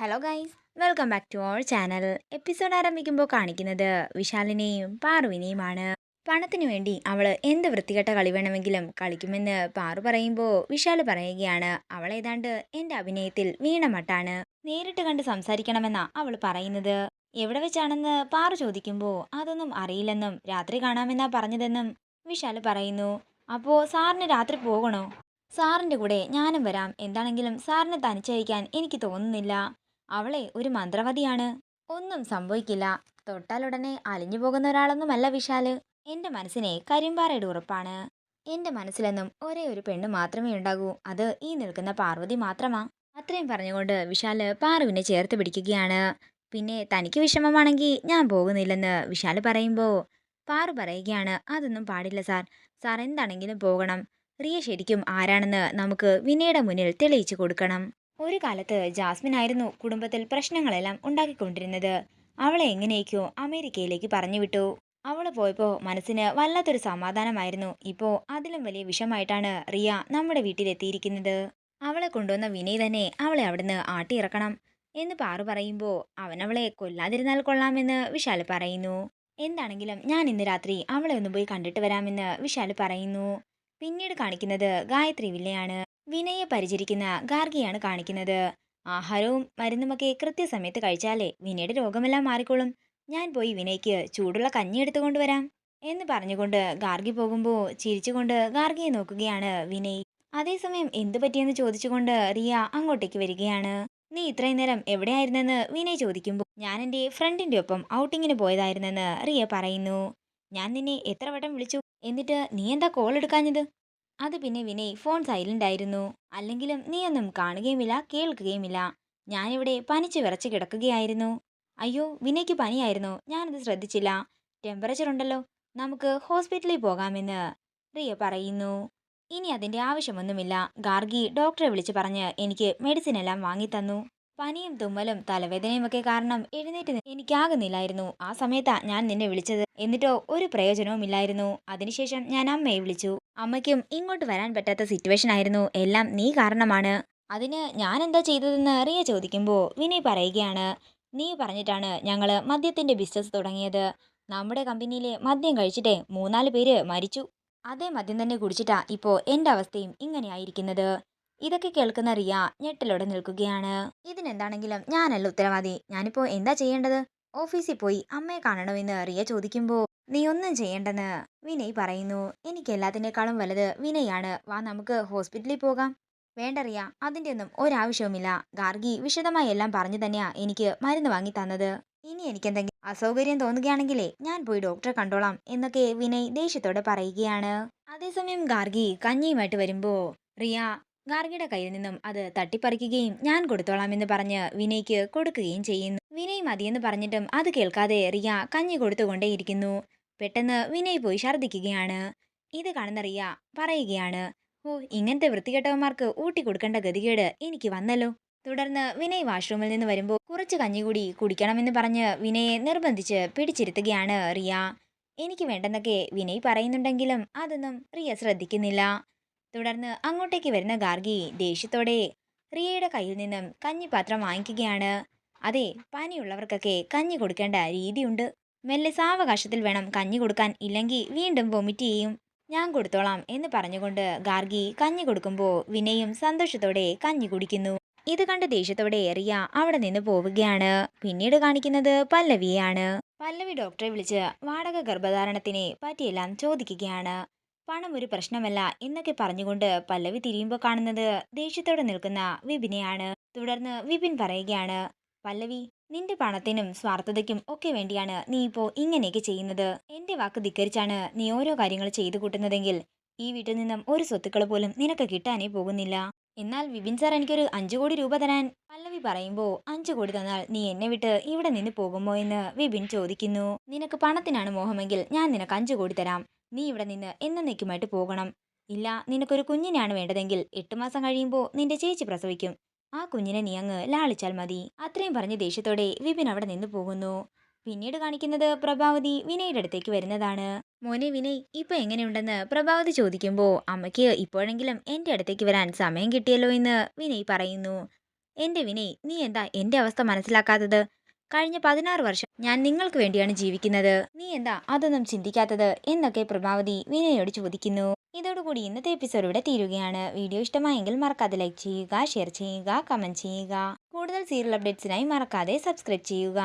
Hello guys, welcome back to our channel. Episode ആരംഭിക്കുമ്പോൾ കാണിക്കുന്നത് വിശാലിനെയും പാറുവിനെയുമാണ്. പണത്തിനു വേണ്ടി അവള് എന്ത് വൃത്തികെട്ട കളി വേണമെങ്കിലും കളിക്കുമെന്ന് പാറു പറയുമ്പോൾ വിശാൽ പറയുകയാണ് അവൾ ഏതാണ്ട് എൻ്റെ അഭിനയത്തിൽ വീണ മട്ടാണ്. നേരിട്ട് കണ്ട് സംസാരിക്കണമെന്നാ അവൾ പറയുന്നത്. എവിടെ വെച്ചാണെന്ന് പാറു ചോദിക്കുമ്പോൾ അതൊന്നും അറിയില്ലെന്നും രാത്രി കാണാമെന്നാ പറഞ്ഞതെന്നും വിശാൽ പറയുന്നു. അപ്പോൾ സാറിന് രാത്രി പോകണോ? സാറിൻ്റെ കൂടെ ഞാനും വരാം. എന്താണെങ്കിലും സാറിനെ തനിച്ചയക്കാൻ എനിക്ക് തോന്നുന്നില്ല. അവളെ ഒരു മന്ത്രവതിയാണ്. ഒന്നും സംഭവിക്കില്ല. തൊട്ടാലുടനെ അലിഞ്ഞു പോകുന്ന ഒരാളൊന്നുമല്ല വിശാല്. എന്റെ മനസ്സിനെ കരിമ്പാറയുടെ ഉറപ്പാണ്. എന്റെ മനസ്സിലെന്നും ഒരേ ഒരു പെണ്ണ് മാത്രമേ ഉണ്ടാകൂ. അത് ഈ നിൽക്കുന്ന പാർവതി മാത്രമാ. അത്രയും പറഞ്ഞുകൊണ്ട് വിശാല് പാറുവിനെ ചേർത്ത് പിടിക്കുകയാണ്. പിന്നെ തനിക്ക് വിഷമമാണെങ്കിൽ ഞാൻ പോകുന്നില്ലെന്ന് വിശാല് പറയുമ്പോൾ പാറു പറയുകയാണ് അതൊന്നും പാടില്ല സാർ. സാർ എന്താണെങ്കിലും പോകണം. റിയ ശരിക്കും ആരാണെന്ന് നമുക്ക് വിനയുടെ മുന്നിൽ തെളിയിച്ചു കൊടുക്കണം. ഒരു കാലത്ത് ജാസ്മിൻ ആയിരുന്നു കുടുംബത്തിൽ പ്രശ്നങ്ങളെല്ലാം ഉണ്ടാക്കിക്കൊണ്ടിരുന്നത്. അവളെ എങ്ങനെയൊക്കെയോ അമേരിക്കയിലേക്ക് പറഞ്ഞു വിട്ടു. അവള് പോയപ്പോ മനസ്സിന് വല്ലാത്തൊരു സമാധാനമായിരുന്നു. ഇപ്പോ അതിലും വലിയ വിഷമായിട്ടാണ് റിയ നമ്മുടെ വീട്ടിലെത്തിയിരിക്കുന്നത്. അവളെ കൊണ്ടുവന്ന വിനയ് തന്നെ അവളെ അവിടുന്ന് ആട്ടിയിറക്കണം എന്ന് പാറു പറയുമ്പോൾ അവളെ കൊല്ലാതിരുന്നാൽ കൊള്ളാമെന്ന് വിശാൽ പറയുന്നു. എന്താണെങ്കിലും ഞാൻ ഇന്ന് രാത്രി അവളെ ഒന്ന് പോയി കണ്ടിട്ട് വരാമെന്ന് വിശാൽ പറയുന്നു. പിന്നീട് കാണിക്കുന്നത് ഗായത്രി വില്ലയാണ്. വിനയെ പരിചരിക്കുന്ന ഗാർഗിയാണ് കാണിക്കുന്നത്. ആഹാരവും മരുന്നുമൊക്കെ കൃത്യസമയത്ത് കഴിച്ചാലേ വിനയുടെ രോഗമെല്ലാം മാറിക്കോളും. ഞാൻ പോയി വിനയ്ക്ക് ചൂടുള്ള കഞ്ഞി എടുത്തുകൊണ്ട് വരാം എന്ന് പറഞ്ഞുകൊണ്ട് ഗാർഗി പോകുമ്പോൾ ചിരിച്ചുകൊണ്ട് ഗാർഗിയെ നോക്കുകയാണ് വിനയ്. അതേസമയം എന്തു പറ്റിയെന്ന് ചോദിച്ചുകൊണ്ട് റിയ അങ്ങോട്ടേക്ക് വരികയാണ്. നീ ഇത്രയും നേരം എവിടെയായിരുന്നെന്ന് വിനയ് ചോദിക്കുമ്പോൾ ഞാൻ എൻ്റെ ഫ്രണ്ടിന്റെ ഒപ്പം ഔട്ടിങ്ങിന് പോയതായിരുന്നെന്ന് റിയ പറയുന്നു. ഞാൻ നിന്നെ എത്ര വട്ടം വിളിച്ചു, എന്നിട്ട് നീ എന്താ കോൾ എടുക്കാഞ്ഞത്? അത് പിന്നെ വിനയ് ഫോൺ സൈലന്റ് ആയിരുന്നു. അല്ലെങ്കിലും നീയൊന്നും കാണുകയുമില്ല കേൾക്കുകയുമില്ല. ഞാനിവിടെ പനിച്ച് വിറച്ച് കിടക്കുകയായിരുന്നു. അയ്യോ, വിനയ്ക്ക് പനിയായിരുന്നോ? ഞാനത് ശ്രദ്ധിച്ചില്ല. ടെമ്പറേച്ചർ ഉണ്ടല്ലോ, നമുക്ക് ഹോസ്പിറ്റലിൽ പോകാമെന്ന് റിയ പറയുന്നു. ഇനി അതിന്റെ ആവശ്യമൊന്നുമില്ല. ഗാർഗി ഡോക്ടറെ വിളിച്ചു പറഞ്ഞ് എനിക്ക് മെഡിസിൻ എല്ലാം വാങ്ങിത്തന്നു. പനിയും തുമ്മലും തലവേദനയും ഒക്കെ കാരണം എഴുന്നേറ്റ് എനിക്കാകുന്നില്ലായിരുന്നു. ആ സമയത്താ ഞാൻ നിന്നെ വിളിച്ചത്. എന്നിട്ടോ ഒരു പ്രയോജനവും ഇല്ലായിരുന്നു. അതിനുശേഷം ഞാൻ അമ്മയെ വിളിച്ചു. അമ്മയ്ക്കും ഇങ്ങോട്ട് വരാൻ പറ്റാത്ത സിറ്റുവേഷൻ ആയിരുന്നു. എല്ലാം നീ കാരണമാണ്. അതിന് ഞാൻ എന്താ ചെയ്തതെന്ന് റിയ ചോദിക്കുമ്പോൾ വിനയ് പറയുകയാണ് നീ പറഞ്ഞിട്ടാണ് ഞങ്ങള് മദ്യത്തിന്റെ ബിസിനസ് തുടങ്ങിയത്. നമ്മുടെ കമ്പനിയിലെ മദ്യം കഴിച്ചിട്ടേ 3-4 പേര് മരിച്ചു. അതേ മദ്യം തന്നെ കുടിച്ചിട്ടാ ഇപ്പോ എന്റെ അവസ്ഥയും ഇങ്ങനെയായിരിക്കുന്നത്. ഇതൊക്കെ കേൾക്കുന്ന റിയ ഞെട്ടലോടെ നിൽക്കുകയാണ്. ഇതിനെന്താണെങ്കിലും ഞാനല്ല ഉത്തരവാദി. ഞാനിപ്പോ എന്താ ചെയ്യേണ്ടത്? ഓഫീസിൽ പോയി അമ്മയെ കാണണമെന്ന് റിയ ചോദിക്കുമ്പോൾ നീ ഒന്നും ചെയ്യേണ്ടെന്ന് വിനയ് പറയുന്നു. എനിക്ക് എല്ലാത്തിനേക്കാളും വലുത് വിനയാണ്. വാ നമുക്ക് ഹോസ്പിറ്റലിൽ പോകാം. വേണ്ട റിയ, അതിന്റെ ഒന്നും ഒരാവശ്യവുമില്ല. ഗാർഗി വിശദമായി എല്ലാം പറഞ്ഞു തന്നെയാ എനിക്ക് മരുന്ന് വാങ്ങി തന്നത്. ഇനി എനിക്കെന്തെങ്കിലും അസൗകര്യം തോന്നുകയാണെങ്കിലേ ഞാൻ പോയി ഡോക്ടറെ കണ്ടോളാം എന്നൊക്കെ വിനയ് ദേഷ്യത്തോടെ പറയുകയാണ്. അതേസമയം ഗാർഗി കഞ്ഞിയുമായിട്ട് വരുമ്പോ റിയ ഗാർഗിയുടെ കയ്യിൽ നിന്നും അത് തട്ടിപ്പറിക്കുകയും ഞാൻ കൊടുത്തോളാം എന്ന് പറഞ്ഞ് വിനയ്ക്ക് കൊടുക്കുകയും ചെയ്യുന്നു. വിനയ് മതിയെന്ന് പറഞ്ഞിട്ടും അത് കേൾക്കാതെ റിയ കഞ്ഞി കൊടുത്തുകൊണ്ടേയിരിക്കുന്നു. പെട്ടെന്ന് വിനയ് പോയി ഛർദ്ദിക്കുകയാണ്. ഇത് കാണുന്ന റിയ പറയുകയാണ് ഓ, ഇങ്ങനത്തെ വൃത്തികെട്ടവന്മാർക്ക് ഊട്ടി കൊടുക്കേണ്ട ഗതികേട് എനിക്ക് വന്നല്ലോ. തുടർന്ന് വിനയ് വാഷ്റൂമിൽ നിന്ന് വരുമ്പോൾ കുറച്ച് കഞ്ഞി കൂടി കുടിക്കണമെന്ന് പറഞ്ഞ് വിനയെ നിർബന്ധിച്ച് പിടിച്ചിരുത്തുകയാണ് റിയ. എനിക്ക് വേണ്ടെന്നൊക്കെ വിനയ് പറയുന്നുണ്ടെങ്കിലും അതൊന്നും റിയ ശ്രദ്ധിക്കുന്നില്ല. തുടർന്ന് അങ്ങോട്ടേക്ക് വരുന്ന ഗാർഗി ദേഷ്യത്തോടെ റിയയുടെ കയ്യിൽ നിന്നും കഞ്ഞിപ്പാത്രം വാങ്ങിക്കുകയാണ്. അതെ, പനിയുള്ളവർക്കൊക്കെ കഞ്ഞി കൊടുക്കേണ്ട രീതിയുണ്ട്. മെല്ലെ സാവകാശത്തിൽ വേണം കഞ്ഞി കൊടുക്കാൻ, ഇല്ലെങ്കിൽ വീണ്ടും വൊമിറ്റ് ചെയ്യും. ഞാൻ കൊടുത്തോളാം എന്ന് പറഞ്ഞുകൊണ്ട് ഗാർഗി കഞ്ഞി കൊടുക്കുമ്പോൾ വിനയും സന്തോഷത്തോടെ കഞ്ഞി കുടിക്കുന്നു. ഇത് കണ്ട് ദേഷ്യത്തോടെ റിയ അവിടെ നിന്ന് പോവുകയാണ്. പിന്നീട് കാണിക്കുന്നത് പല്ലവിയാണ്. പല്ലവി ഡോക്ടറെ വിളിച്ച് വാടക ഗർഭധാരണത്തിനെ പറ്റിയെല്ലാം ചോദിക്കുകയാണ്. പണം ഒരു പ്രശ്നമല്ല എന്നൊക്കെ പറഞ്ഞുകൊണ്ട് പല്ലവി തിരിയുമ്പോൾ കാണുന്നത് ദേഷ്യത്തോടെ നിൽക്കുന്ന വിപിനെയാണ്. തുടർന്ന് വിപിൻ പറയുകയാണ് പല്ലവി, നിന്റെ പണത്തിനും സ്വാർത്ഥതയ്ക്കും ഒക്കെ വേണ്ടിയാണ് നീ ഇപ്പോ ഇങ്ങനെയൊക്കെ ചെയ്യുന്നത്. എന്റെ വാക്ക് ധിക്കരിച്ചാണ് നീ ഓരോ കാര്യങ്ങൾ ചെയ്തു കൂട്ടുന്നതെങ്കിൽ ഈ വീട്ടിൽ നിന്നും ഒരു സ്വത്തുക്കൾ പോലും നിനക്ക് കിട്ടാനേ പോകുന്നില്ല. എന്നാൽ വിപിൻ സാർ എനിക്കൊരു 5 കോടി രൂപ തരാൻ പല്ലവി പറയുമ്പോൾ 5 കോടി തന്നാൽ നീ എന്നെ വിട്ട് ഇവിടെ നിന്ന് പോകുമോ എന്ന് വിപിൻ ചോദിക്കുന്നു. നിനക്ക് പണത്തിനാണ് മോഹമെങ്കിൽ ഞാൻ നിനക്ക് 5 കോടി തരാം. നീ ഇവിടെ നിന്ന് എന്നേക്കുമായിട്ട് പോകണം. ഇല്ല, നിനക്കൊരു കുഞ്ഞിനെയാണ് വേണ്ടതെങ്കിൽ 8 മാസം കഴിയുമ്പോൾ നിന്റെ ചേച്ചി പ്രസവിക്കും. ആ കുഞ്ഞിനെ നീ അങ്ങ് ലാളിച്ചാൽ മതി. അത്രയും പറഞ്ഞ് ദേഷ്യത്തോടെ വിപിൻ അവിടെ നിന്ന് പോകുന്നു. പിന്നീട് കാണിക്കുന്നത് പ്രഭാവതി വിനയുടെ അടുത്തേക്ക് വരുന്നതാണ്. മോനെ വിനയ്, ഇപ്പൊ എങ്ങനെയുണ്ടെന്ന് പ്രഭാവതി ചോദിക്കുമ്പോൾ അമ്മയ്ക്ക് ഇപ്പോഴെങ്കിലും എന്റെ അടുത്തേക്ക് വരാൻ സമയം കിട്ടിയല്ലോ എന്ന് വിനയ് പറയുന്നു. എൻ്റെ വിനയ്, നീ എന്താ എൻ്റെ അവസ്ഥ മനസ്സിലാക്കാത്തത്? കഴിഞ്ഞ 16 വർഷം ഞാൻ നിങ്ങൾക്ക് വേണ്ടിയാണ് ജീവിക്കുന്നത്. നീ എന്താ അതൊന്നും ചിന്തിക്കാത്തത് എന്നൊക്കെ പ്രഭാവതി വിനയോട് ചോദിക്കുന്നു. ഇതോടുകൂടി ഇന്നത്തെ എപ്പിസോഡ് ഇവിടെ തീരുകയാണ്. വീഡിയോ ഇഷ്ടമായെങ്കിൽ മറക്കാതെ ലൈക്ക് ചെയ്യുക, ഷെയർ ചെയ്യുക, കമന്റ് ചെയ്യുക. കൂടുതൽ സീരിയൽ അപ്ഡേറ്റ്സിനായി മറക്കാതെ സബ്സ്ക്രൈബ് ചെയ്യുക.